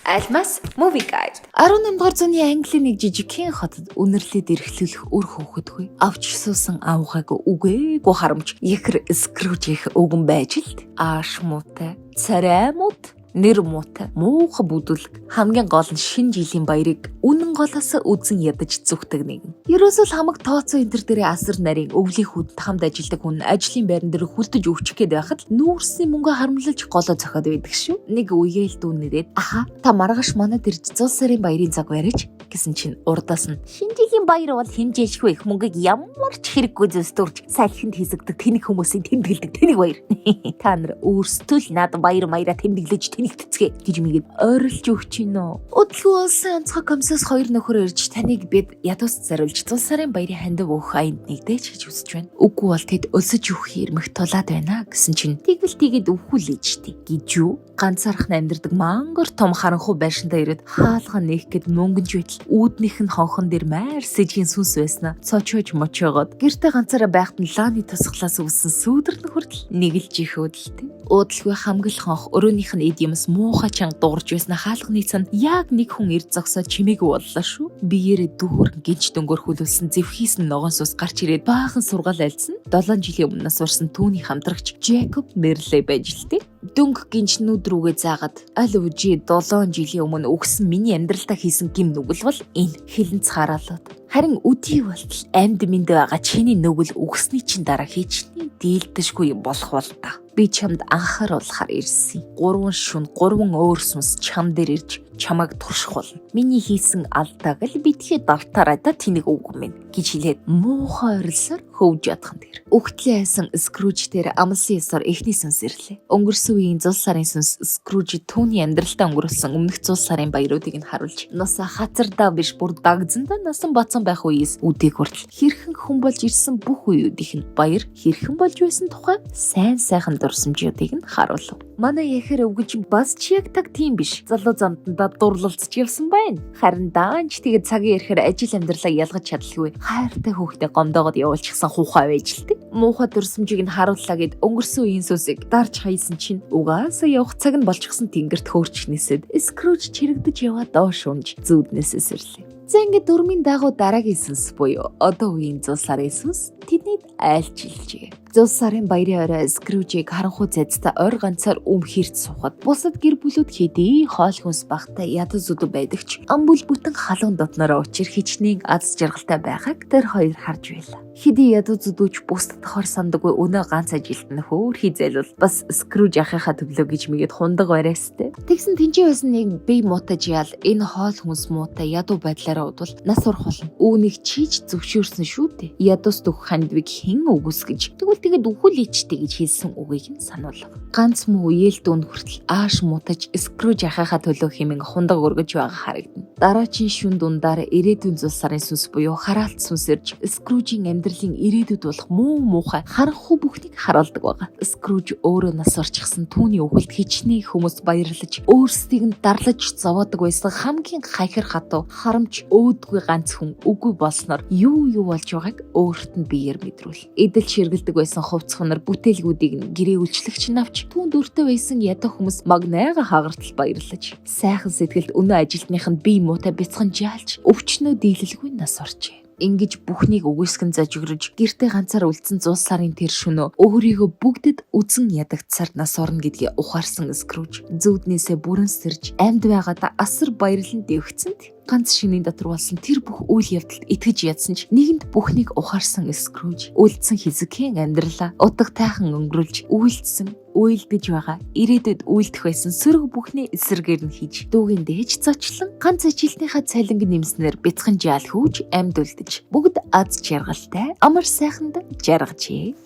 Альмас Movie Guide. 18-р зууны Английн нэг жижигхэн хотод үнэрлээд эрхлүүлэх үр хөөхөдгүй. Авч суусан авгааг үгээгүй харамж ихэр Скрүүж их өгөн байж л ааш муутай, царай мут, нэр муутай, муухай бүдүүлэг хамгийн гол нь шинэ жилийн баярыг үнэн голоос үзэн ядаж зүгтэг нэгэн. Ерөөсөө л хамаг тооцоо энэ төр дээрээ асар нарийн өвлийн хүнд хамт ажилдаг хүн ажлын байран дээр хүлдэж өвчих гээд байхад нүүрсний мөнгө харамлаж голоо цохоод байдаг шүү. Нэг үеэл дүүнэрээд аха та маргааш манад ирж 100 сарын баярын цаг барьж гэсэн чинь урдаас нь шинэ жилийн баяр бол хэмжээшгүй их мөнгөийг ямар ч хэрэггүй зөстөрч салхинд хийсгдэг тэнэг хүмүүсийн тэмдэглэдэг тэнэг баяр. Та нар өөрсдөө л над баяр маяраа тэмдэглэж тэнэгтцгээ гэж мэгээд ойрлж өгч гинөө. Өдлөө улсын онцгой комиссаас 2 нөхөр ирж таныг бид ядуус зариулж 100 сарын баярын хандив өгөх аянд нэгдэж гэж хүсэж байна. Үгүй бол тэд өлсөж өгөх ирмэх тулаад байна гэсэн чинь тэгвэл тэгээд өвхүүлээч тий гэж юу ганцаархан амьдардаг мангар том харанхуй байшинтай ирээд хаалга нээх гэд мөнгөнж байтал үүднийх нь хонхон дээр майр сэжгийн сүнс байснаа цочоож мочоогоод гэрте ганцаараа байхад нь лааны тусглаас өвсөн сүүдэрт хүртэл нэгэлж их өөдөлтэй. Өөдөлгүй хамгал хонх өрөөнийх нь эд юмс муухай чанга дуурж байснаа хаалганы цан яг нэг хүн ирд зогсоод чимээгүй боллоо шүү. Биеэрээ дүүрэн гинж дөнгөр хүлүүлсэн зэвхийс нь ногоон сус гарч ирээд баахан сургаал айлцсан 7 жилийн өмнө сурсан түүний хамтрагч Джейкоб Мерлей байж л тээ. Дөнгө гинжнүүд рүүгээ заагаад аль үжи 7 жилийн өмнө өгсөн миний амьдралдаа хийсэн гим нүгэл бол энэ хилэн цаараалууд. Харин үдий болтол амьд мэнд байгаа чиний нүгэл өгсний чинь дараа хийчний дийлдэшгүй болох бол та. Би чамд анхааруулахаар ирсэн. 3 шүн 3 өөр сүнс чам дээр ирж чамайг турших болно. Миний хийсэн алдааг л битгий давтаараа да тэнэг үг минь гэж хэлээд муухай орилсоор хөвж ядхан дээр. Өгтлийн хайсан Скрүүж дээр амлсан ёсоор эхний сүнс ирлээ. Өнгөрсөн үеийн 100 сарын сүнс Скрүүж түүний амьдралдаа өнгөрүүлсэн өмнөх 100 сарын баяруудыг нь харуулж нуса хацардаа биш бүр дагзандаа насан бацсан байх үеэс үдийг хүртэл хэрхэн хүн болж ирсэн бүх үеүүдийнх нь баяр хэрхэн болж байсан тухай сайн сайхан дурсамжуудыг нь харуулв. Манай яхэр өвгөж бас ч яг так тийм биш. Залуу замдаа дурлалцж явсан байна. Харин даанч тэгээд цагийн ирэхээр ажил амьдралаа ялгаж чадалгүй. Хайртай хүүхдээ гомдоогод явуулчихсан хуухай байж л тээ. Муухай дурсамжийг нь харууллаа гэд өнгөрсөн үеийн сүсийг дарж хайсан чинь угаасаа явах цаг нь болчихсон тэнгэрт хөөрчнээсэд Скрүүж чирэгдэж яваад доош унж зүүднээс эсэрлээ. За ингээд дөрмийн дагуу дараагийн сүнс буюу одоо үеийн 100 сарын сүнс тэднийд айлчилжээ. 100 сарын баярын орой Скрүүжийг харанхуй зайцтай ойр ганцаар өмхирч сухад бусад гэр бүлүүд хэдий хоол хүнс багтай ядуу зүдүү байдагч ам бүл бүтэн халуун дотнороо учир хичнээн аз жаргалтай байгааг тэр хоёр харж байлаа. Хэдий ядуу зүдүүч бусдад хор сандаггүй өнөө ганц ажилд нь хөөр хийзэлвэл бас Скрүүж ахыхаа төглөө гэж мэгээд хундаг барайстай. Тэгсэн тэнцээ байсан нэг бие муутай жиал энэ хоол хүнс муутай ядуу байдлаараа удвал нас урах болно. Үүнийг чийж зөвшөөрсөн шүү дээ. Ядуус дөх хандвиг хэн үгүйсгэж тэгвэл тэгээд үхүүлээчтэй гэж хэлсэн үгийг нь сануулв. Ганц муу үеэл дүүн хүртэл ааш муутаж Скрүүж ахыхаа төлөө хэмээн хундаг өргөж байгаа харагдана. Дараагийн шүн дундаар ирээдүйн 100 сарын сүнс буюу хараалт сүнс ирж Скрүүжийн амьдралын ирээдүйд болох муу муухай харанхуй бүхнийг харуулдаг байгаа. Скрүүж өөрөө нас орчихсан түүний өвөлд хичнээн хүмүүс баярлаж өөрсдийг нь дарлаж зовоодог байсан хамгийн хахир хатуу харамж өөдгүй ганц хүн үгүй болсноор юу болж байгааг өөрт нь биеэр мэдрүүл. Эдэл ширгэлдэг байсан хувцхнар бүтээлгүүдийг нь гэрээ үйлчлэгч нь авч түүнд өртөө байсан ядуу хүмүүс магнайга хагартал баярлаж сайхан сэтгэлд өнөө ажилтных нь бие муутай бяцхан жаалж өвчнөө дийлэлгүй нас орчээ. Ингэж бүхнийг үгүйсгэн зажигрж гэртээ ганцаар үлдсэн 100 сарын тэр шөнөө өөрийгөө бүгдэд үзэн ядагцсаар нас орно гэдгийг ухаарсан Скрүүж зүүднээсээ бүрэн сэрж амьд байгаадаа асар баярлан дэвхцэнд ганц шинийн дотор болсон тэр бүх үйл явдалд итгэж ядсан ч нэгэнд бүхнийг ухаарсан Скрүүж үлдсэн хэсэгхэн амьдралаа утга тайхан өнгөрүүлж үйлдэж байгаа ирээдүйд үйлдэх байсан сөрөг бүхний эсрэгээр нь хийж дүүгийн дээж зочлон ганц ажилтныхаа цалинг нэмснээр бяцхан жаал хөөж амьд үлдэж бүгд аз жаргалтай амар сайханд жаргажээ.